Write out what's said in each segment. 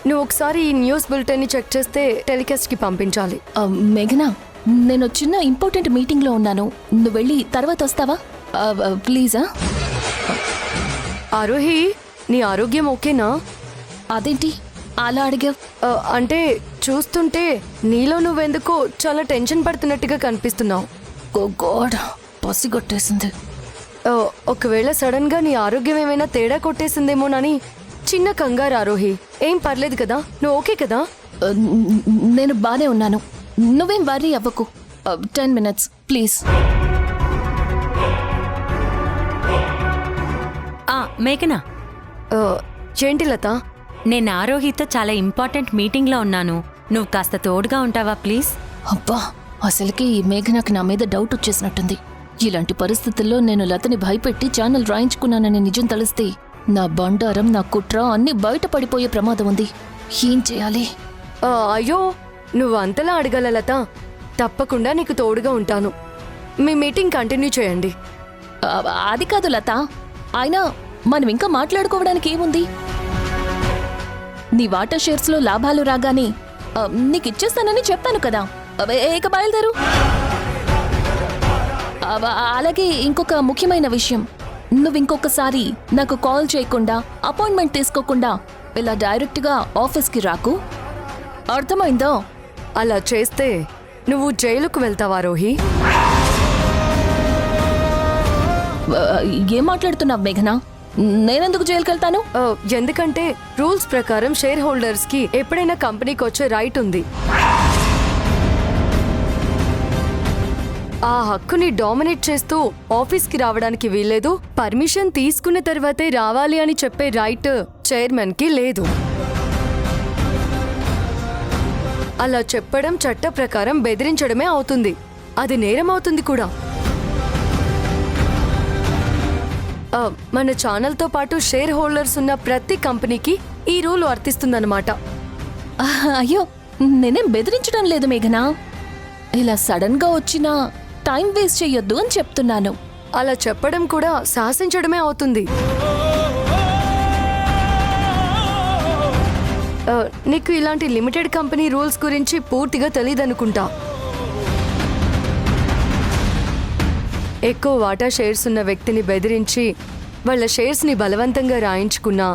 నువ్వు ఒకసారి ఈ న్యూస్ బులెటిన్ ని చెక్ చేస్తే టెలికాస్ట్ కి పంపించాలి. మేఘనా, నేను చిన్న ఇంపార్టెంట్ మీటింగ్ లో ఉన్నాను. నువ్వు వెళ్ళి తర్వాత వస్తావా ప్లీజా? ఆరోహి, నీ ఆరోగ్యం ఓకేనా? అదేంటి అలా అడిగావు? అంటే చూస్తుంటే నీలో నువ్వెందుకో చాలా టెన్షన్ పడుతున్నట్టుగా కనిపిస్తున్నావు. ఓ గాడ్, పసిగొట్టేసింది. ఒకవేళ సడన్ గా నీ ఆరోగ్యం ఏమైనా తేడా కొట్టేసిందేమోనని చిన్న కంగారు. ఆరోహి, ఏం పర్లేదు కదా? నువ్వు ఓకే కదా? నేను బానే ఉన్నాను, నువ్వేం వర్రీ అవ్వకు. 10 minutes ప్లీజ్. మేఘనా, ఏంటి లత? నేను ఆరోహితో చాలా ఇంపార్టెంట్ మీటింగ్లో ఉన్నాను. నువ్వు కాస్త తోడుగా ఉంటావా ప్లీజ్? అబ్బా, అసలుకే ఈ మేఘనాకి నా మీద డౌట్ వచ్చేసినట్టుంది. ఇలాంటి పరిస్థితుల్లో నేను లతని భయపెట్టి ఛానల్ రాయించుకున్నానని నిజం తెలిస్తే నా బండారం, నా కుట్ర అన్నీ బయటపడిపోయే ప్రమాదం ఉంది. ఏం చేయాలి? అయ్యో, నువ్వు అంతలా అడగల లత. తప్పకుండా నీకు తోడుగా ఉంటాను. మీ మీటింగ్ కంటిన్యూ చేయండి. అది కాదు లత, అయినా మనం ఇంకా మాట్లాడుకోవడానికి ఏముంది? నీ వాటా షేర్స్ లో లాభాలు రాగానే నీకు ఇచ్చేస్తానని చెప్పాను కదా. ఏక బయలుదేరు. అలాగే ఇంకొక ముఖ్యమైన విషయం, నువ్వు ఇంకొకసారి నాకు కాల్ చేయకుండా, అపాయింట్మెంట్ తీసుకోకుండా ఇలా డైరెక్ట్గా ఆఫీస్కి రాకు, అర్థమైందో? అలా చేస్తే నువ్వు జైలుకు వెళ్తావా రోహి? ఏం మాట్లాడుతున్నావు మేఘనా? నేనెందుకు జైలుకి వెళ్తాను? ఎందుకంటే రూల్స్ ప్రకారం షేర్ హోల్డర్స్ కి ఎప్పుడైనా కంపెనీకి వచ్చే రైట్ ఉంది. ఆ హక్కుని డామినేట్ చేస్తూ ఆఫీస్కి రావడానికి వీల్లేదు. పర్మిషన్ తీసుకున్న తర్వాతే రావాలి అని చెప్పే రైట్ చైర్మన్ కి లేదు. అలా చెప్పడం చట్ట ప్రకారం బెదిరించడమే అవుతుంది. అది నేరం అవుతుంది కూడా. మన ఛానల్తో పాటు షేర్ హోల్డర్స్ ఉన్న ప్రతి కంపెనీకి ఈ రూల్ వర్తిస్తుందన్నమాట. అయ్యో, నేనేం బెదిరించడం లేదు మేఘనా. ఇలా సడన్ గా వచ్చినా టైం వేస్ట్ చెయ్యొద్దు అని చెప్తున్నాను. అలా చెప్పడం కూడా శాసించడమే అవుతుంది. నీకు ఇలాంటి లిమిటెడ్ కంపెనీ రూల్స్ గురించి పూర్తిగా తెలియదనుకుంటా. ఎక్కువ వాటా షేర్స్ ఉన్న వ్యక్తిని బెదిరించి వాళ్ళ షేర్స్ని బలవంతంగా రాయించుకున్నా,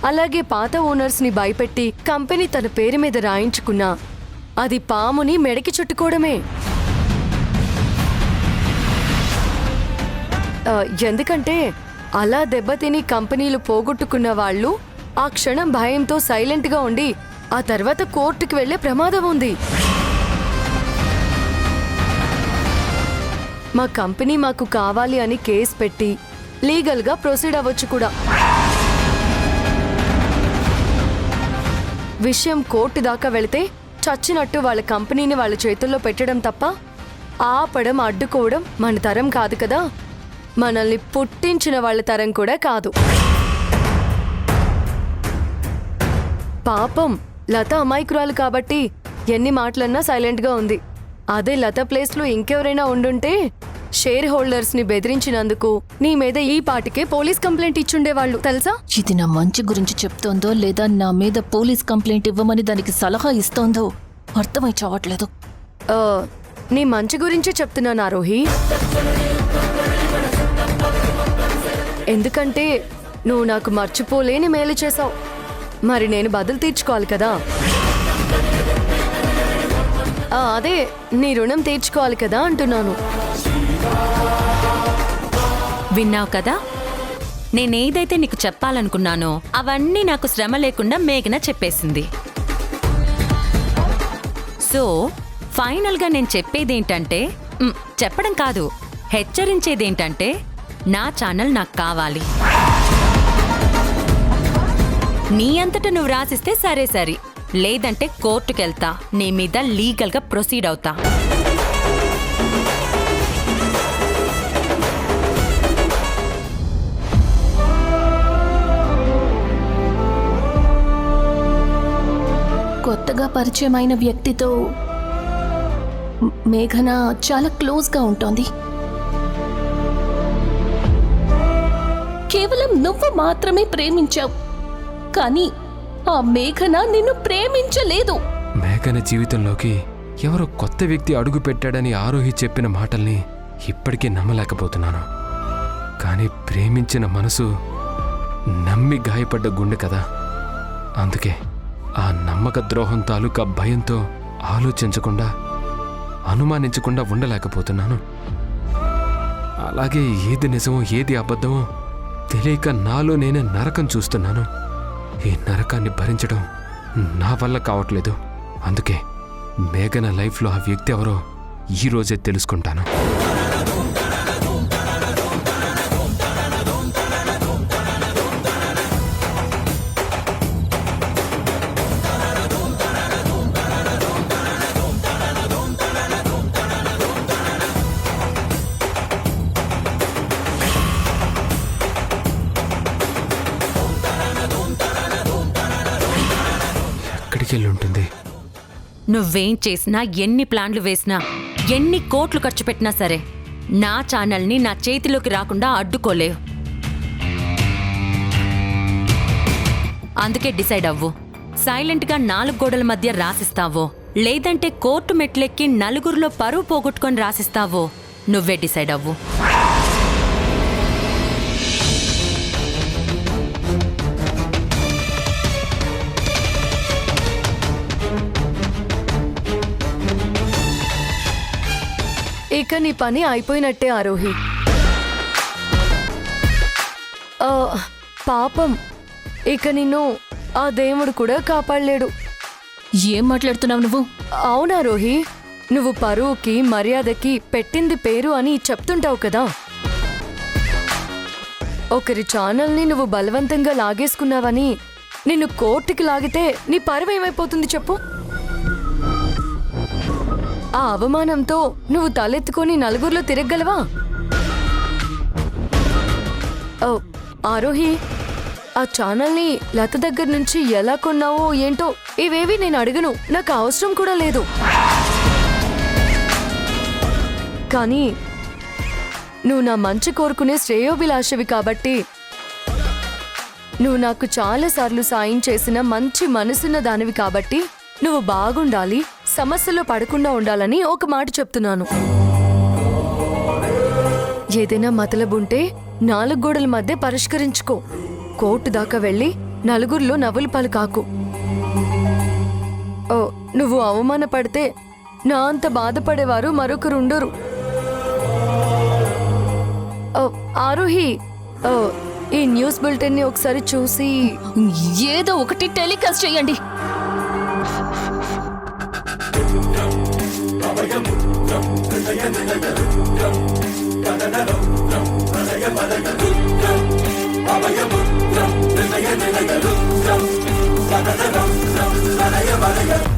అలాగే పాత ఓనర్స్ని భయపెట్టి కంపెనీ తన పేరు మీద రాయించుకున్నా అది పాముని మెడకి చుట్టుకోవడమే. ఎందుకంటే అలా దెబ్బతిని కంపెనీలు పోగొట్టుకున్న వాళ్ళు ఆ క్షణం భయంతో సైలెంట్గా ఉండి ఆ తర్వాత కోర్టుకి వెళ్లే ప్రమాదం ఉంది. మా కంపెనీ మాకు కావాలి అని కేసు పెట్టి లీగల్గా ప్రొసీడ్ అవ్వచ్చు కూడా. విషయం కోర్టు దాకా వెళితే చచ్చినట్టు వాళ్ళ కంపెనీని వాళ్ళ చేతుల్లో పెట్టడం తప్ప ఆపడం, అడ్డుకోవడం మన తరం కాదు కదా. మనల్ని పుట్టించిన వాళ్ళ తరం కూడా కాదు. పాపం లత అమాయకురాలు కాబట్టి ఎన్ని మాటలన్నా సైలెంట్గా ఉంది. అదే లత ప్లేస్లో ఇంకెవరైనా ఉండుంటే షేర్ హోల్డర్స్ ని బెదిరించినందుకు నీ మీద ఈ పాటికే పోలీస్ కంప్లైంట్ ఇచ్చుండేవాళ్ళు, తెలుసా? ఇది నా మంచి గురించి చెప్తోందో లేదా నా మీద పోలీస్ కంప్లైంట్ ఇవ్వమని దానికి సలహా ఇస్తోందో అర్థమై చావట్లేదు. నీ మంచి గురించే చెప్తున్నాను ఆరోహి. ఎందుకంటే నువ్వు నాకు మర్చిపోలేని మేలు చేసావు. మరి నేను బదులు తీర్చుకోవాలి కదా. అదే నీ రుణం తీర్చుకోవాలి కదా అంటున్నాను. విన్నావు కదా, నేనేదైతే నీకు చెప్పాలనుకున్నానో అవన్నీ నాకు శ్రమ లేకుండా మేఘన చెప్పేసింది. సో ఫైనల్గా నేను చెప్పేదేంటంటే, చెప్పడం కాదు, హెచ్చరించేదేంటంటే, నా ఛానల్ నాకు కావాలి. నీ అంతటా నువ్వు రాసిస్తే సరే సరే, లేదంటే కోర్టుకెళ్తా, నీ మీద లీగల్గా ప్రొసీడ్ అవుతా. కొత్తగా పరిచయమైన వ్యక్తితో మేఘన చాలా క్లోజ్గా ఉంటోంది. కేవలం నువ్వు మాత్రమే ప్రేమించావు, కానీ ఆ మేఘన నిన్ను ప్రేమించలేదు. మేఘన జీవితంలోకి ఎవరో కొత్త వ్యక్తి అడుగు పెట్టాడని ఆరోహి చెప్పిన మాటల్ని ఇప్పటికీ నమ్మలేకపోతున్నాను. కానీ ప్రేమించిన మనసు నమ్మి గాయపడ్డ గుండె కదా, అందుకే ఆ నమ్మక ద్రోహం తాలూకా భయంతో ఆలోచించకుండా అనుమానించకుండా ఉండలేకపోతున్నాను. అలాగే ఏది నిజమో ఏది అబద్ధమో తెలియక నాలో నేనే నరకం చూస్తున్నాను. ఈ నరకాన్ని భరించడం నా వల్ల కావట్లేదు. అందుకే మేఘన లైఫ్లో ఆ వ్యక్తి ఎవరో ఈరోజే తెలుసుకుంటాను. ఎక్కడికి వెళ్ళి ఉంటుంది? నువ్వేం చేసినా, ఎన్ని ప్లాన్లు వేసినా, ఎన్ని కోట్లు ఖర్చు పెట్టినా సరే నా ఛానల్ని నా చేతిలోకి రాకుండా అడ్డుకోలేవు. అందుకే డిసైడ్ అవ్వు. సైలెంట్గా 4 గోడల మధ్య రాసిస్తావో, లేదంటే కోర్టు మెట్లెక్కి నలుగురిలో పరువు పోగొట్టుకొని రాసిస్తావో నువ్వే డిసైడ్ అవ్వు. ఇక నీ పని అయిపోయినట్టే ఆరోహి. పాపం, ఇక నిన్ను ఆ దేవుడు కూడా కాపాడలేడు. ఏం మాట్లాడుతున్నావు నువ్వు? అవునా రోహి, నువ్వు పరువుకి మర్యాదకి పెట్టింది పేరు అని చెప్తుంటావు కదా. ఒకరి ఛానల్ని నువ్వు బలవంతంగా లాగేసుకున్నావని నిన్ను కోర్టుకి లాగితే నీ పరువు ఏమైపోతుంది చెప్పు? ఆ అవమానంతో నువ్వు తలెత్తుకొని నలుగురిలో తిరగగలవా? ఆరోహి, ఆ ఛానల్ని లత దగ్గర నుంచి ఎలా కొన్నావో ఏంటో ఇవేవి నేను అడగను, నాకు అవసరం కూడా లేదు. కానీ నువ్వు నా మంచి కోరుకునే శ్రేయోభిలాషవి కాబట్టి, నువ్వు నాకు చాలాసార్లు సాయం చేసిన మంచి మనసున్న దానివి కాబట్టి నువ్వు బాగుండాలి, సమస్యలో పడకుండా ఉండాలని ఒక మాట చెప్తున్నాను. ఏదైనా మతలబుంటే 4 గోడల మధ్య పరిష్కరించుకో. కోర్టు దాకా వెళ్ళి నలుగురిలో నవ్వులు పాలు కాకు. నువ్వు అవమానపడితే నా అంత బాధపడేవారు మరొకరుండరు. ఆరోహి, ఈ న్యూస్ బులెటిన్ ని ఒకసారి చూసి ఏదో ఒకటి టెలికాస్ట్ చేయండి. Abaya